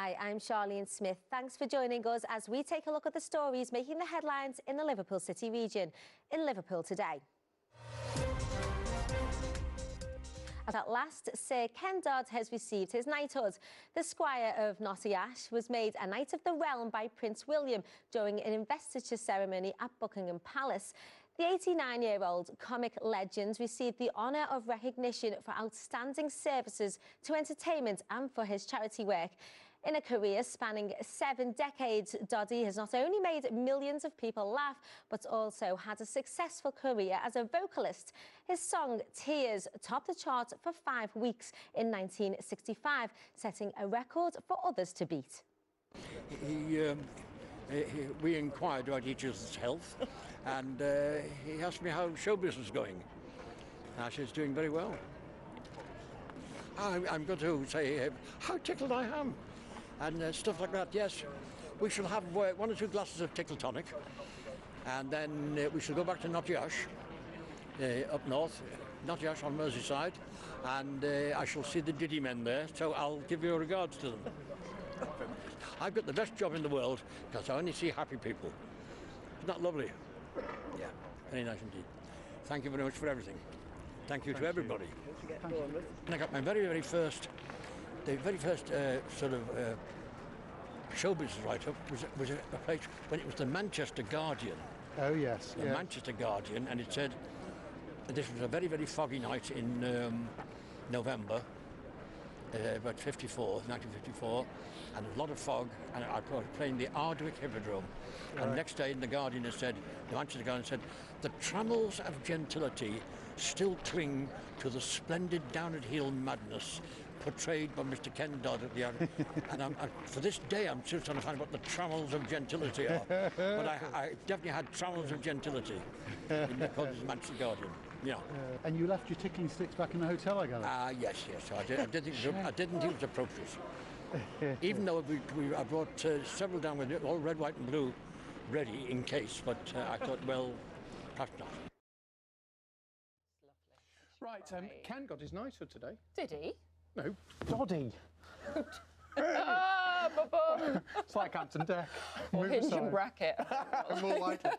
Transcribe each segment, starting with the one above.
Hi, I'm Charlene Smith. Thanks for joining us as we take a look at the stories making the headlines in the Liverpool City region. In Liverpool today. At last, Sir Ken Dodd has received his knighthood. The Squire of Knighthood was made a Knight of the Realm by Prince William during an investiture ceremony at Buckingham Palace. The 89-year-old comic legend received the honour of recognition for outstanding services to entertainment and for his charity work. In a career spanning 7 decades, Doddy has not only made millions of people laugh, but also had a successful career as a vocalist. His song Tears topped the chart for 5 weeks in 1965, setting a record for others to beat. We inquired about each other's health, and he asked me how show business was going. I said, it's doing very well. I'm going to say how tickled I am, and stuff like that. Yes, we shall have 1 or 2 glasses of tickle tonic, and then we shall go back to Knighthood, up north, Knighthood on Merseyside, and I shall see the Diddy men there, so I'll give your regards to them. I've got the best job in the world because I only see happy people. Isn't that lovely? Yeah, very nice indeed. Thank you very much for everything. Thank you to everybody. And I got my very first sort of show business write-up was a place when it was the Manchester Guardian. Oh yes, the Manchester Guardian, and it said this was a very foggy night in November. About 1954, and a lot of fog, and I was playing the Ardwick Hippodrome. Right. And the next day in the Guardian it said, the Manchester Guardian said, the trammels of gentility still cling to the splendid down-at-heel madness portrayed by Mr. Ken Dodd at the and for this day I'm still trying to find what the trammels of gentility are. But I definitely had trammels of gentility in the Manchester Guardian. Yeah. And you left your tickling sticks back in the hotel, I gather? Yes. I didn't think it was appropriate. Even though I brought several down with all red, white and blue ready in case, but I thought, well, perhaps not. Right, Ken got his knighthood today. Did he? No, Doddy. It's like Hampton Deck. Or hinge and bracket. More likely.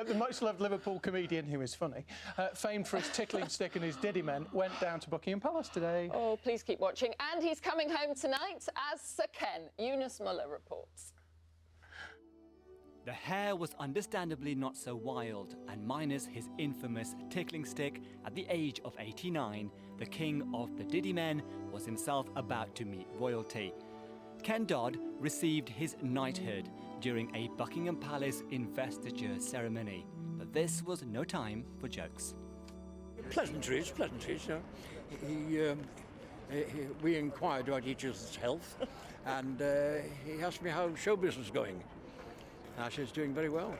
The much-loved Liverpool comedian, who is funny, famed for his tickling stick and his diddy men, went down to Buckingham Palace today. Oh, please keep watching. And he's coming home tonight as Sir Ken. Eunice Muller reports. The hair was understandably not so wild, and minus his infamous tickling stick, at the age of 89, the king of the Diddy men was himself about to meet royalty. Ken Dodd received his knighthood during a Buckingham Palace investiture ceremony, but this was no time for jokes. Pleasantries. We inquired about each other's health, and he asked me how show business was going. I said, it's doing very well.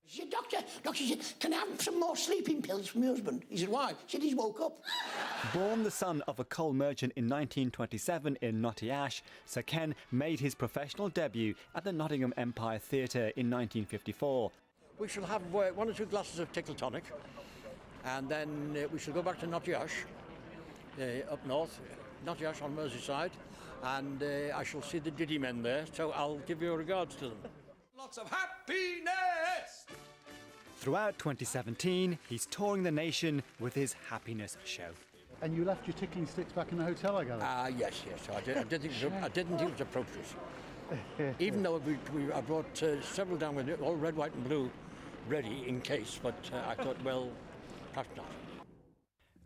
He said, Doctor, he said, can I have some more sleeping pills from my husband? He said, why? He said, he's woke up. Born the son of a coal merchant in 1927 in Knighthood, Sir Ken made his professional debut at the Nottingham Empire Theatre in 1954. We shall have 1 or 2 glasses of tickle tonic, and then we shall go back to Knighthood, up north, Knighthood on Merseyside, and I shall see the Diddy men there, so I'll give your regards to them. Lots of happiness! Throughout 2017, he's touring the nation with his happiness show. And you left your tickling sticks back in the hotel, I gather? Yes. I didn't think it was appropriate. Even though I brought several down with all red, white and blue ready in case, but I thought, well, perhaps not.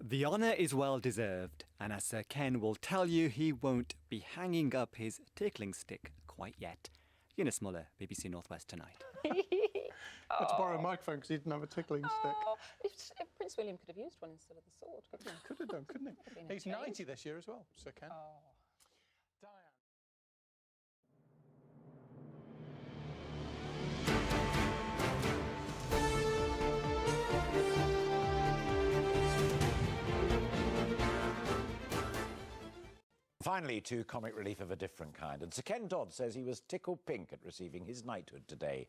The honour is well deserved, and as Sir Ken will tell you, he won't be hanging up his tickling stick quite yet. Eunice Muller, BBC North West Tonight. I had to borrow a microphone because he didn't have a tickling stick. If Prince William could have used one instead of the sword, couldn't he? Could have done, couldn't he? He's 90 this year as well, Sir Ken. Oh. Diane. Finally, to comic relief of a different kind. And Sir Ken Dodd says he was tickled pink at receiving his knighthood today.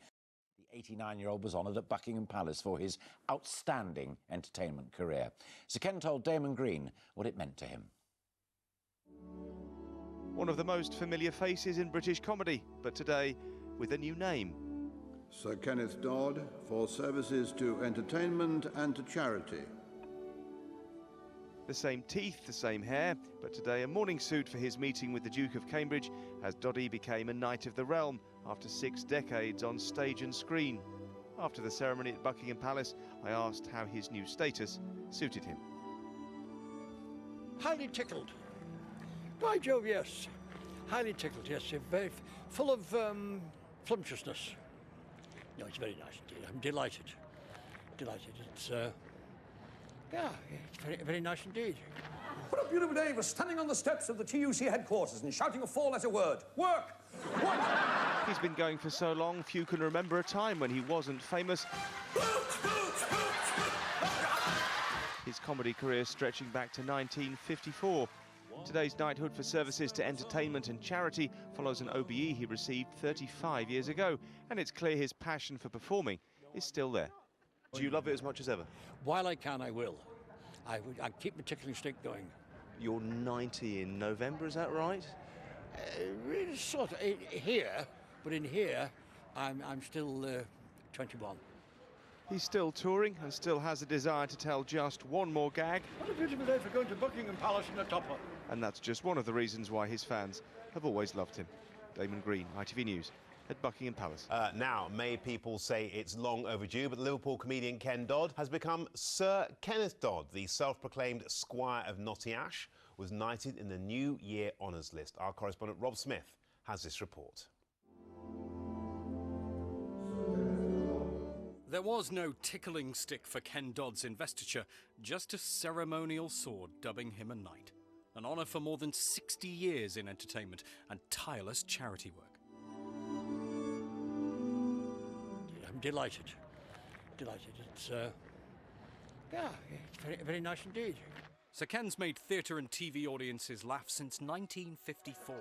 The 89-year-old was honoured at Buckingham Palace for his outstanding entertainment career. Sir Ken told Damon Green what it meant to him. One of the most familiar faces in British comedy, but today with a new name. Sir Ken Dodd, for services to entertainment and to charity. The same teeth, the same hair, but today a morning suit for his meeting with the Duke of Cambridge as Doddy became a Knight of the Realm after 6 decades on stage and screen. After the ceremony at Buckingham Palace, I asked how his new status suited him. Highly tickled. By Jove, yes. Highly tickled, yes. Very full of flumptuousness. No, it's very nice indeed. I'm delighted. Delighted. It's, yeah, it's very, very nice indeed. What a beautiful day for standing on the steps of the TUC headquarters and shouting a four-letter word. Work! Work! He's been going for so long, few can remember a time when he wasn't famous. His comedy career stretching back to 1954. Today's knighthood for services to entertainment and charity follows an OBE he received 35 years ago, and it's clear his passion for performing is still there. Do you love it as much as ever? While I can, I will. I keep my tickling stick going. You're 90 in November, is that right? Really sort of here, but in here, I'm still 21. He's still touring and still has a desire to tell just one more gag. What a beautiful day for going to Buckingham Palace in a topper. And that's just one of the reasons why his fans have always loved him. Damon Green, ITV News, at Buckingham Palace. Now, may people say it's long overdue, but Liverpool comedian Ken Dodd has become Sir Kenneth Dodd. The self-proclaimed Squire of Nottingham was knighted in the New Year Honours List. Our correspondent Rob Smith has this report. There was no tickling stick for Ken Dodd's investiture, just a ceremonial sword dubbing him a knight. An honour for more than 60 years in entertainment and tireless charity work. I'm delighted. Delighted. It's, yeah, it's very, very nice indeed. Sir Ken's made theatre and TV audiences laugh since 1954.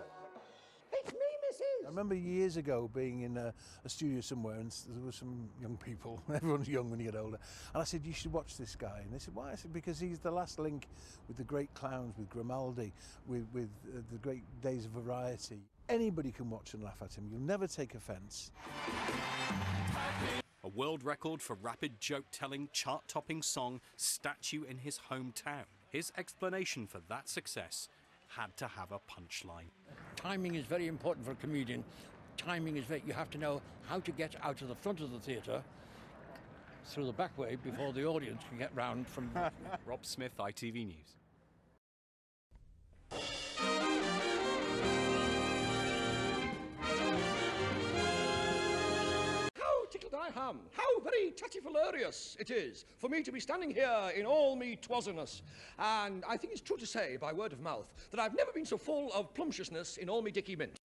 It's me, missus! I remember years ago being in a studio somewhere and there were some young people, everyone's young when you get older, and I said, you should watch this guy. And they said, why? I said, because he's the last link with the great clowns, with Grimaldi, with the great days of variety. Anybody can watch and laugh at him. You'll never take offence. A world record for rapid joke-telling, chart-topping song, statue in his hometown. His explanation for that success had to have a punchline. Timing is very important for a comedian. Timing is you have to know how to get out of the front of the theatre through the back way before the audience can get round from... Rob Smith, ITV News. Tickled I am. How very tatty-hilarious it is for me to be standing here in all me twazzerness. And I think it's true to say, by word of mouth, that I've never been so full of plumptiousness in all me dicky mint.